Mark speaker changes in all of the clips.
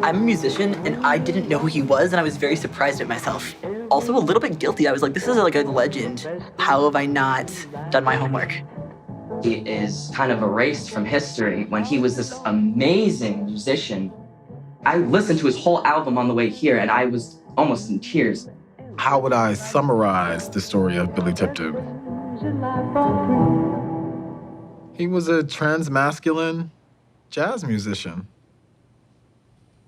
Speaker 1: I'm a musician and I didn't know who he was, and I was very surprised at myself. Also a little bit guilty. I was like, this is like a legend. How have I not done my homework?
Speaker 2: He is kind of erased from history when he was this amazing musician. I listened to his whole album on the way here and I was almost in tears.
Speaker 3: How would I summarize the story of Billy Tipton? He was a transmasculine jazz musician.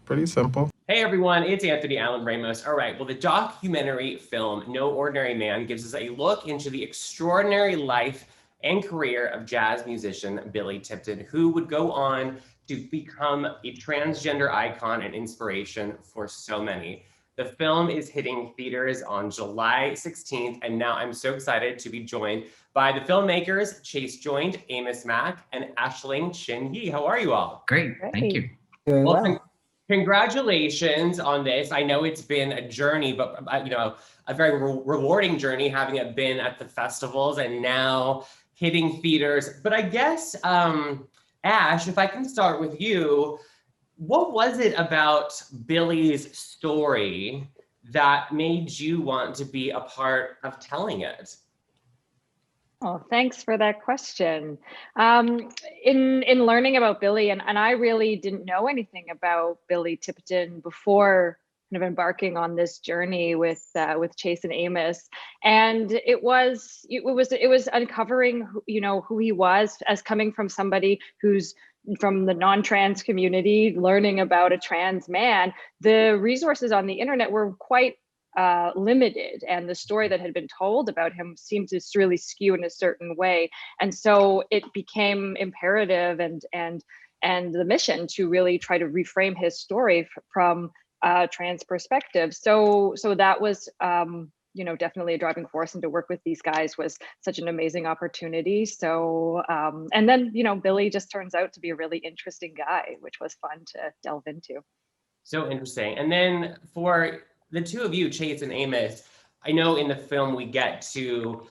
Speaker 3: Pretty simple.
Speaker 4: Hey everyone, it's Anthony Allen Ramos. All right, well, the documentary film No Ordinary Man gives us a look into the extraordinary life and career of jazz musician Billy Tipton, who would go on to become a transgender icon and inspiration for so many. The film is hitting theaters on July 16th, and now I'm so excited to be joined by the filmmakers, Chase Joynt, Amos and AISLINO Chin-Yee. How are you all?
Speaker 5: Great, thank you.
Speaker 6: Doing well.
Speaker 4: Congratulations on this. I know it's been a journey, but you know, a very rewarding journey, having it been at the festivals and now hitting theaters. But I guess, Ash, if I can start with you, what was it about Billy's story that made you want to be a part of telling it?
Speaker 7: Oh, thanks for that question. In learning about Billy, and I really didn't know anything about Billy Tipton before kind of embarking on this journey with Chase and Amos, and it was uncovering who he was as coming from somebody who's from the non-trans community, learning about a trans man. The resources on the internet were quite limited, and the story that had been told about him seemed to really skew in a certain way, and so it became imperative and the mission to really try to reframe his story from a trans perspective. So that was definitely a driving force, and to work with these guys was such an amazing opportunity. So and then Billy just turns out to be a really interesting guy, which was fun to delve into.
Speaker 4: So interesting. And then for the two of you, Chase and Amos, I know in the film we get to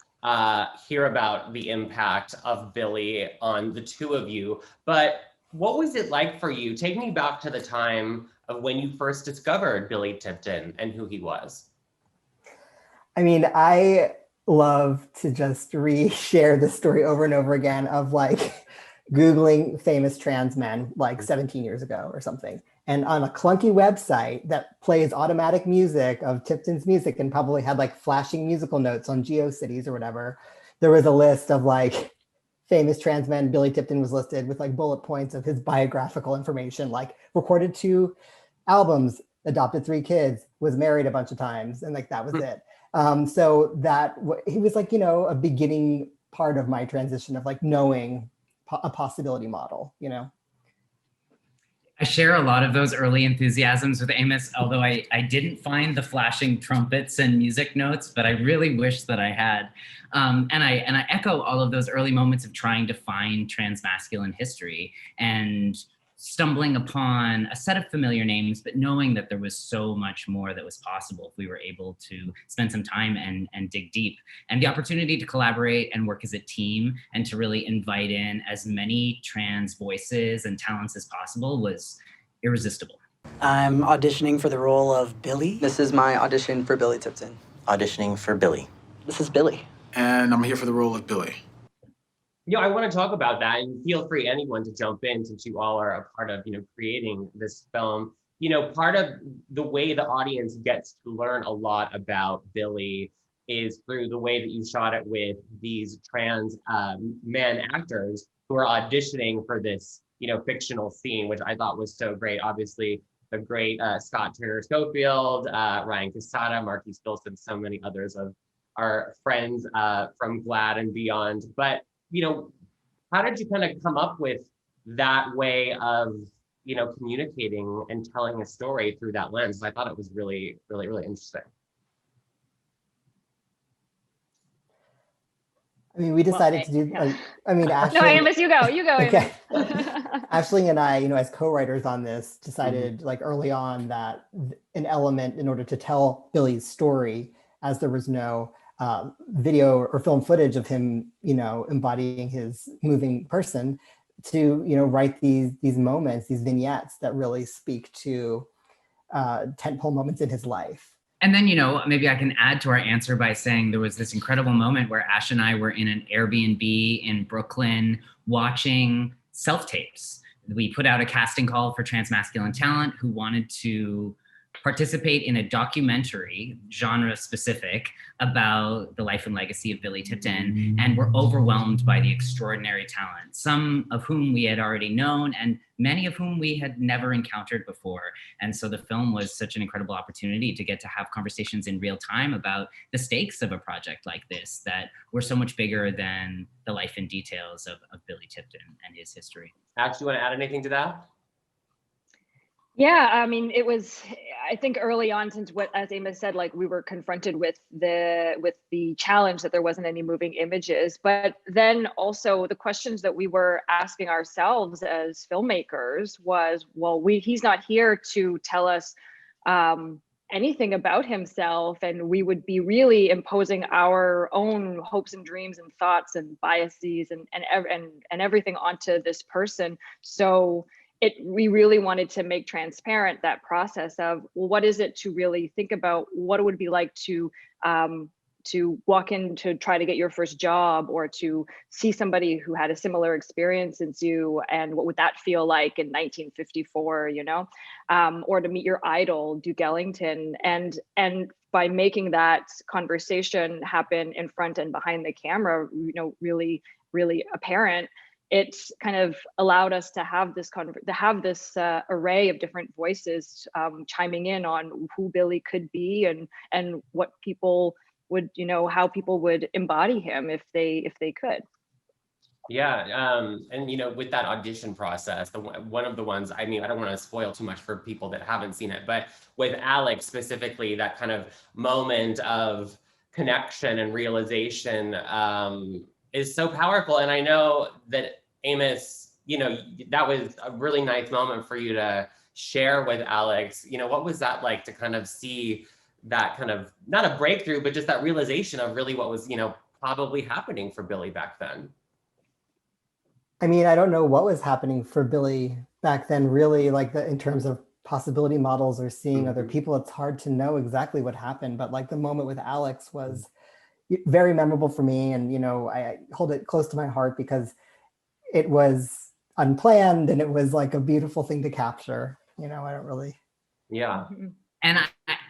Speaker 4: hear about the impact of Billy on the two of you, but what was it like for you? Take me back to the time of when you first discovered Billy Tipton and who he was.
Speaker 6: I mean, I love to just re-share this story over and over again of like Googling famous trans men like 17 years ago or something. And on a clunky website that plays automatic music of Tipton's music and probably had like flashing musical notes on GeoCities or whatever, there was a list of like famous trans men. Billy Tipton was listed with like bullet points of his biographical information, like recorded 2 albums, adopted 3 kids, was married a bunch of times, and like that was it. So that he was like, a beginning part of my transition of like knowing a possibility model,
Speaker 5: I share a lot of those early enthusiasms with Amos, although I didn't find the flashing trumpets and music notes, but I really wish that I had. And I echo all of those early moments of trying to find transmasculine history and stumbling upon a set of familiar names, but knowing that there was so much more that was possible if we were able to spend some time and dig deep. And the opportunity to collaborate and work as a team and to really invite in as many trans voices and talents as possible was irresistible.
Speaker 1: I'm auditioning for the role of Billy. This is my audition for Billy Tipton.
Speaker 8: Auditioning for Billy.
Speaker 1: This is Billy.
Speaker 3: And I'm here for the role of Billy.
Speaker 4: I want to talk about that, and feel free anyone to jump in since you all are a part of, creating this film. Part of the way the audience gets to learn a lot about Billy is through the way that you shot it with these trans men actors who are auditioning for this, fictional scene, which I thought was so great. Obviously, the great Scott Turner Schofield, Ryan Casada, Marquise Bilson, so many others of our friends from GLAAD and beyond. But how did you kind of come up with that way of, communicating and telling a story through that lens? I thought it was really, really, really interesting.
Speaker 6: I mean, we decided to do, Ashley.
Speaker 7: No, Amos, you go.
Speaker 6: Okay. Ashley and I, as co-writers on this, decided like early on that an element in order to tell Billy's story, as there was no video or film footage of him, embodying his moving person, to, write these moments, these vignettes that really speak to tentpole moments in his life.
Speaker 5: And then, maybe I can add to our answer by saying there was this incredible moment where Ash and I were in an Airbnb in Brooklyn watching self-tapes. We put out a casting call for transmasculine talent who wanted to participate in a documentary, genre specific, about the life and legacy of Billy Tipton, and were overwhelmed by the extraordinary talent, some of whom we had already known and many of whom we had never encountered before. And so the film was such an incredible opportunity to get to have conversations in real time about the stakes of a project like this that were so much bigger than the life and details of Billy Tipton and his history.
Speaker 4: Ash, do you want to add anything to that?
Speaker 7: Yeah, I mean, it was, I think early on, since as Amos said, like we were confronted with the challenge that there wasn't any moving images, but then also the questions that we were asking ourselves as filmmakers was, well, he's not here to tell us anything about himself, and we would be really imposing our own hopes and dreams and thoughts and biases and everything onto this person. So we really wanted to make transparent that process of, well, what is it to really think about what it would be like to walk in to try to get your first job, or to see somebody who had a similar experience as you, and what would that feel like in 1954, or to meet your idol, Duke Ellington, and by making that conversation happen in front and behind the camera, really, really apparent, it's kind of allowed us to have this array of different voices chiming in on who Billy could be and what people would, how people would embody him if they could.
Speaker 4: Yeah, and with that audition process, one of the ones, I mean, I don't want to spoil too much for people that haven't seen it, but with Alex specifically, that kind of moment of connection and realization is so powerful. And I know that Amos, that was a really nice moment for you to share with Alex. What was that like to kind of see that kind of, not a breakthrough, but just that realization of really what was, probably happening for Billy back then?
Speaker 6: I mean, I don't know what was happening for Billy back then, really, like in terms of possibility models or seeing other people. It's hard to know exactly what happened, but like the moment with Alex was very memorable for me. And, I hold it close to my heart because it was unplanned and it was like a beautiful thing to capture. I don't really.
Speaker 4: Yeah.
Speaker 5: And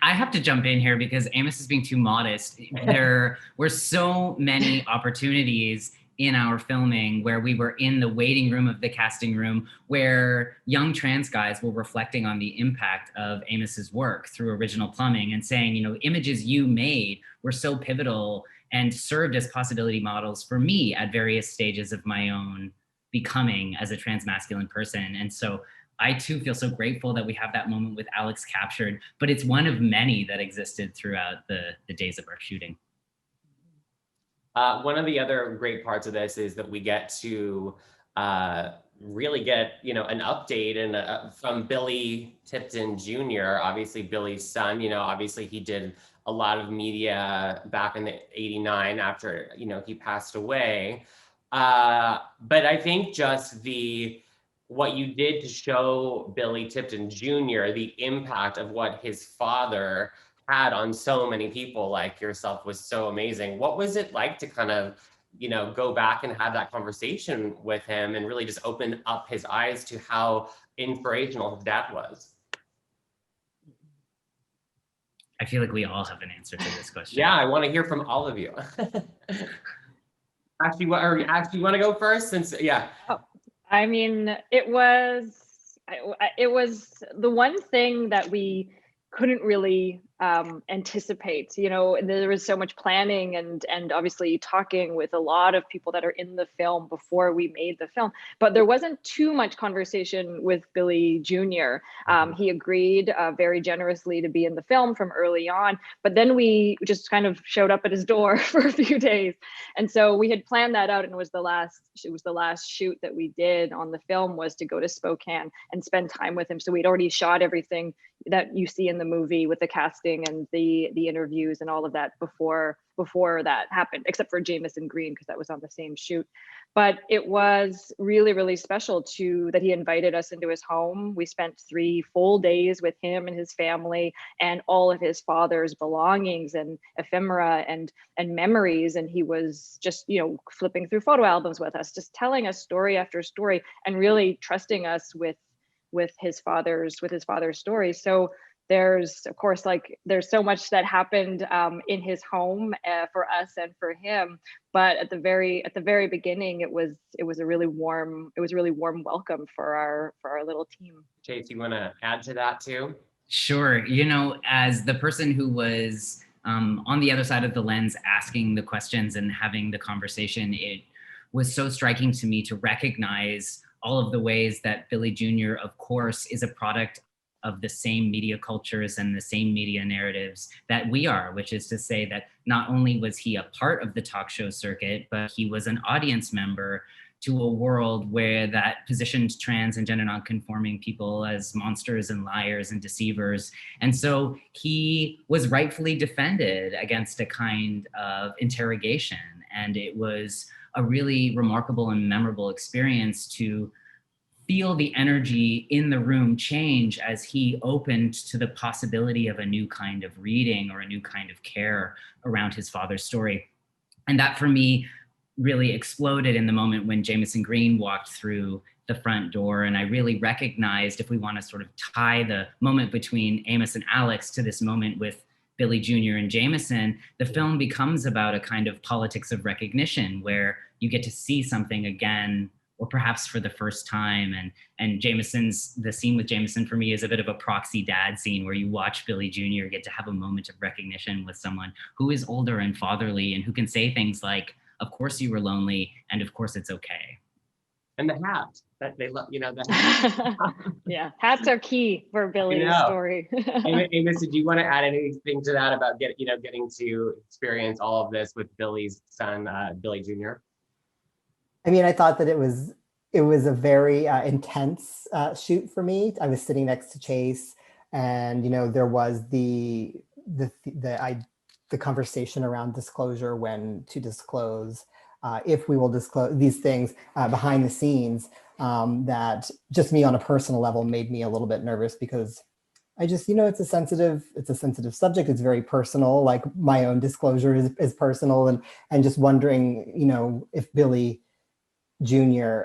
Speaker 5: I have to jump in here because Amos is being too modest. There were so many opportunities in our filming where we were in the waiting room of the casting room, where young trans guys were reflecting on the impact of Amos's work through Original Plumbing and saying, images you made were so pivotal and served as possibility models for me at various stages of my own becoming as a transmasculine person. And so I too feel so grateful that we have that moment with Alex captured, but it's one of many that existed throughout the days of our shooting.
Speaker 4: One of the other great parts of this is that we get to really get, an update and from Billy Tipton Jr., obviously Billy's son. Obviously he did a lot of media back in the '89 after, he passed away. But I think just what you did to show Billy Tipton Jr., the impact of what his father had on so many people like yourself was so amazing. What was it like to kind of, go back and have that conversation with him and really just open up his eyes to how inspirational his dad was?
Speaker 5: I feel like we all have an answer to this question.
Speaker 4: Yeah, I want to hear from all of you. Actually, you want to go first?
Speaker 7: Oh, I mean, it was the one thing that we couldn't really anticipate. There was so much planning and obviously talking with a lot of people that are in the film before we made the film, but there wasn't too much conversation with Billy Jr. He agreed very generously to be in the film from early on, but then we just kind of showed up at his door for a few days. And so we had planned that out, and it was the last shoot that we did on the film was to go to Spokane and spend time with him. So we'd already shot everything that you see in the movie with the casting and the interviews and all of that before before that happened, except for Jameson Green, because that was on the same shoot. But it was really, really special that he invited us into his home. We spent 3 full days with him and his family and all of his father's belongings and ephemera and memories. And he was just, flipping through photo albums with us, just telling us story after story and really trusting us with his father's story. So there's, of course, there's so much that happened in his home for us and for him. But at the very beginning, it was a really warm welcome for our little team.
Speaker 4: Chase, you want to add to that too?
Speaker 5: Sure. As the person who was on the other side of the lens, asking the questions and having the conversation, it was so striking to me to recognize all of the ways that Billy Jr., of course, is a product of the same media cultures and the same media narratives that we are, which is to say that not only was he a part of the talk show circuit, but he was an audience member to a world where that positioned trans and gender nonconforming people as monsters and liars and deceivers. And so he was rightfully defended against a kind of interrogation. And it was a really remarkable and memorable experience to feel the energy in the room change as he opened to the possibility of a new kind of reading or a new kind of care around his father's story. And that for me really exploded in the moment when Jameson Green walked through the front door. And I really recognized, if we want to sort of tie the moment between Amos and Alex to this moment with Billy Jr. and Jameson, the film becomes about a kind of politics of recognition where you get to see something again, or perhaps for the first time. And the scene with Jameson for me is a bit of a proxy dad scene where you watch Billy Jr. get to have a moment of recognition with someone who is older and fatherly and who can say things like, of course you were lonely, and of course it's okay.
Speaker 4: And the hat that they love, the hat.
Speaker 7: Yeah, hats are key for Billy's story.
Speaker 4: Amos, did you want to add anything to that about getting to experience all of this with Billy's son, Billy Jr.?
Speaker 6: I mean, I thought that it was a very intense shoot for me. I was sitting next to Chase, and there was the conversation around disclosure, when to disclose, if we will disclose these things behind the scenes. That just me on a personal level made me a little bit nervous, because I just, it's a sensitive subject. It's very personal. Like my own disclosure is personal, and just wondering, if Billy Jr.,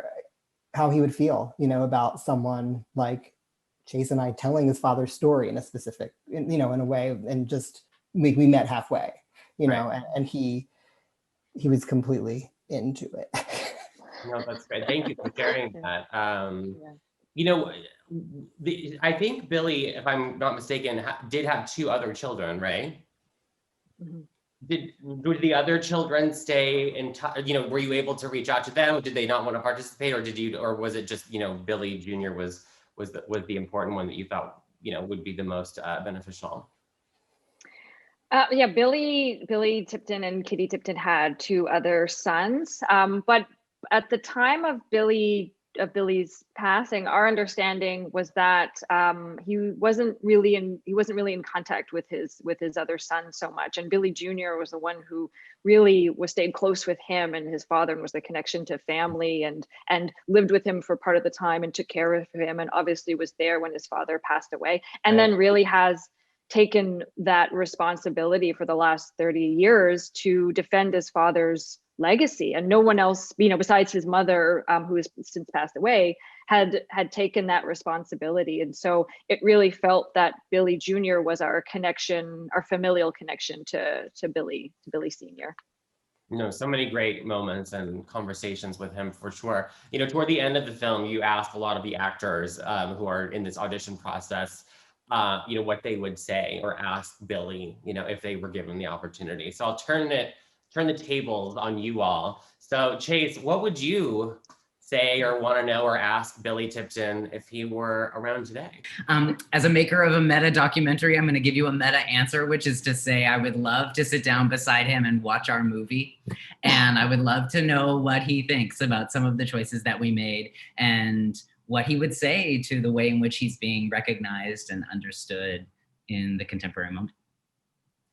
Speaker 6: how he would feel, about someone like Chase and I telling his father's story in a specific, in a way, and just we met halfway,
Speaker 4: right.
Speaker 6: and he was completely into it.
Speaker 4: No, that's great. Thank you for sharing that. I think Billy, if I'm not mistaken, did have 2 other children, right?
Speaker 7: Mm-hmm.
Speaker 4: Did the other children stay in touch? Were you able to reach out to them? Did they not want to participate, or was it just Billy Jr. was the important one that you thought would be the most beneficial?
Speaker 7: Yeah, Billy Tipton and Kitty Tipton had 2 other sons, but at the time of Billy's passing, our understanding was that he wasn't really in contact with his other son so much, and Billy Jr. was the one who really stayed close with him and his father, and was the connection to family, and lived with him for part of the time and took care of him, and obviously was there when his father passed away, and then really has taken that responsibility for the last 30 years to defend his father's legacy. And no one else, besides his mother, who has since passed away, had taken that responsibility. And so it really felt that Billy Jr. was our connection, our familial connection to Billy Sr.
Speaker 4: So many great moments and conversations with him, for sure. Toward the end of the film, you asked a lot of the actors who are in this audition process, what they would say, or ask Billy, if they were given the opportunity. So I'll turn the tables on you all. So Chase, what would you say or want to know or ask Billy Tipton if he were around today?
Speaker 5: As a maker of a meta documentary, I'm going to give you a meta answer, which is to say I would love to sit down beside him and watch our movie. And I would love to know what he thinks about some of the choices that we made, and what he would say to the way in which he's being recognized and understood in the contemporary moment.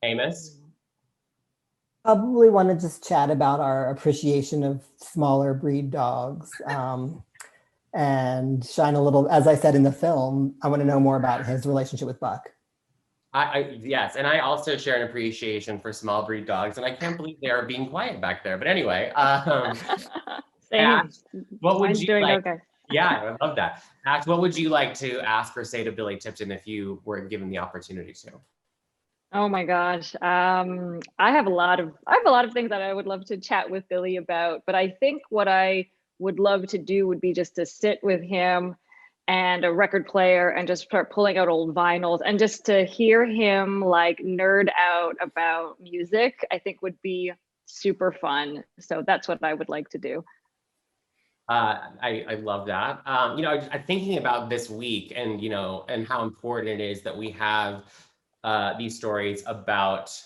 Speaker 4: Amos?
Speaker 6: Probably want to just chat about our appreciation of smaller breed dogs, and shine a little, as I said in the film, I want to know more about his relationship with Buck.
Speaker 4: Yes, and I also share an appreciation for small breed dogs, and I can't believe they are being quiet back there. But anyway,
Speaker 7: Same.
Speaker 4: Ash, what would
Speaker 7: Mine's
Speaker 4: you
Speaker 7: doing
Speaker 4: like?
Speaker 7: okay.
Speaker 4: Yeah, I love that. Ash, what would you like to ask or say to Billy Tipton if you were given the opportunity to?
Speaker 7: Oh my gosh. I have a lot of things that I would love to chat with Billy about, but I think what I would love to do would be just to sit with him and a record player and just start pulling out old vinyls and just to hear him like nerd out about music, I think would be super fun. So that's what I would like to do.
Speaker 4: I love that. I'm thinking about this week and, and how important it is that we have these stories about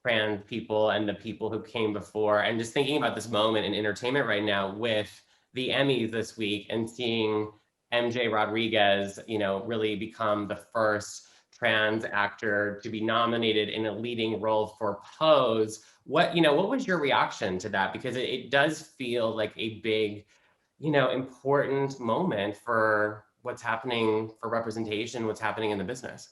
Speaker 4: trans people and the people who came before, and just thinking about this moment in entertainment right now with the Emmys this week and seeing MJ Rodriguez, really become the first trans actor to be nominated in a leading role for Pose. What was your reaction to that? Because it does feel like a big, important moment for what's happening for representation, what's happening in the business.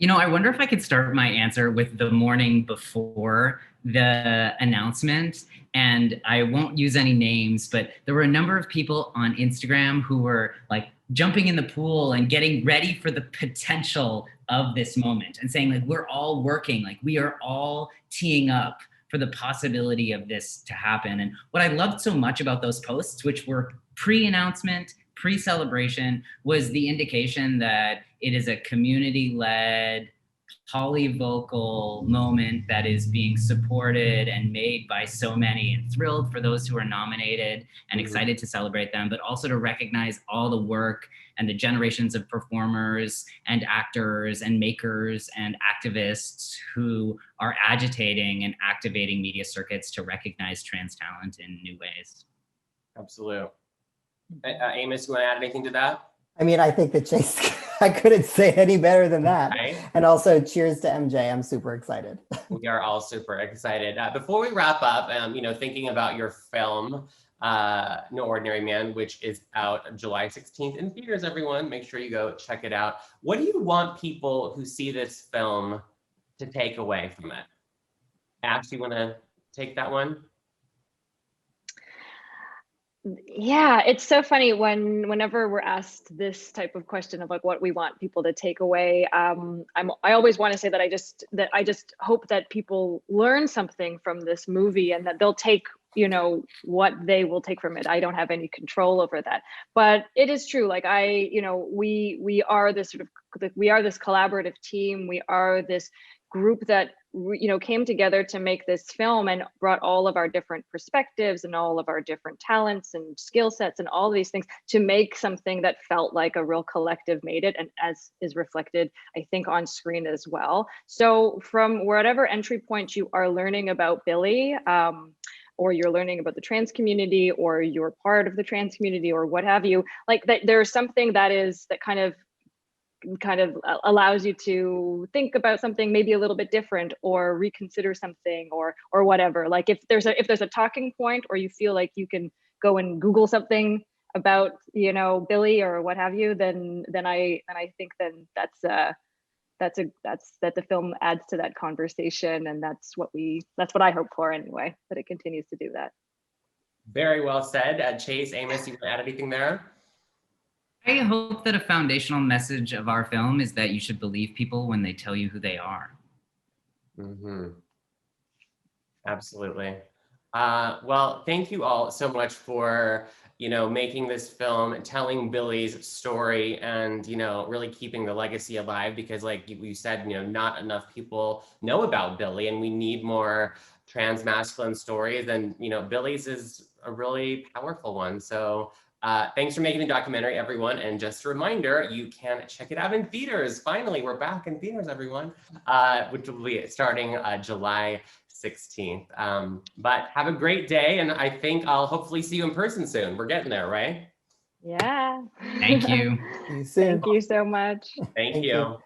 Speaker 5: I wonder if I could start my answer with the morning before the announcement. And I won't use any names, but there were a number of people on Instagram who were like jumping in the pool and getting ready for the potential of this moment and saying like, we're all working, like we are all teeing up for the possibility of this to happen. And what I loved so much about those posts, which were pre-announcement, pre-celebration, was the indication that it is a community-led, polyvocal moment that is being supported and made by so many, and thrilled for those who are nominated and excited to celebrate them, but also to recognize all the work and the generations of performers and actors and makers and activists who are agitating and activating media circuits to recognize trans talent in new ways.
Speaker 4: Absolutely. Amos, you want to add anything to that?
Speaker 6: I mean, I think that Chase, I couldn't say it any better than that.
Speaker 4: Right.
Speaker 6: And also cheers to MJ. I'm super excited.
Speaker 4: We are all super excited. Before we wrap up, thinking about your film, No Ordinary Man, which is out July 16th in theaters, everyone, make sure you go check it out. What do you want people who see this film to take away from it? Ash, you want to take that one?
Speaker 7: Yeah, it's so funny whenever we're asked this type of question of like what we want people to take away. I always want to say that I just hope that people learn something from this movie and that they'll take what they will take from it. I don't have any control over that, but it is true. Like we are this collaborative team. We are this group that came together to make this film and brought all of our different perspectives and all of our different talents and skill sets and all these things to make something that felt like a real collective made it, and as is reflected, I think, on screen as well. So from whatever entry point you are learning about Billy, or you're learning about the trans community, or you're part of the trans community, or what have you, like that there's something that kind of allows you to think about something maybe a little bit different, or reconsider something, or whatever. Like if there's a talking point, or you feel like you can go and Google something about Billy or what have you, then I think then that's that the film adds to that conversation, and that's what I hope for anyway, that it continues to do that.
Speaker 4: Very well said. Chase, Amos, you want to add anything there?
Speaker 5: I hope that a foundational message of our film is that you should believe people when they tell you who they are.
Speaker 4: Mm-hmm. Absolutely. Well, thank you all so much for, making this film, telling Billy's story, and, really keeping the legacy alive, because like you said, not enough people know about Billy, and we need more trans masculine stories. And, Billy's is a really powerful one. So thanks for making the documentary, everyone. And just a reminder, you can check it out in theaters. Finally, we're back in theaters, everyone, which will be starting July 16th. But have a great day. And I think I'll hopefully see you in person soon. We're getting there, right?
Speaker 7: Yeah.
Speaker 5: Thank you.
Speaker 6: See you soon.
Speaker 7: Thank you so much.
Speaker 4: Thank you.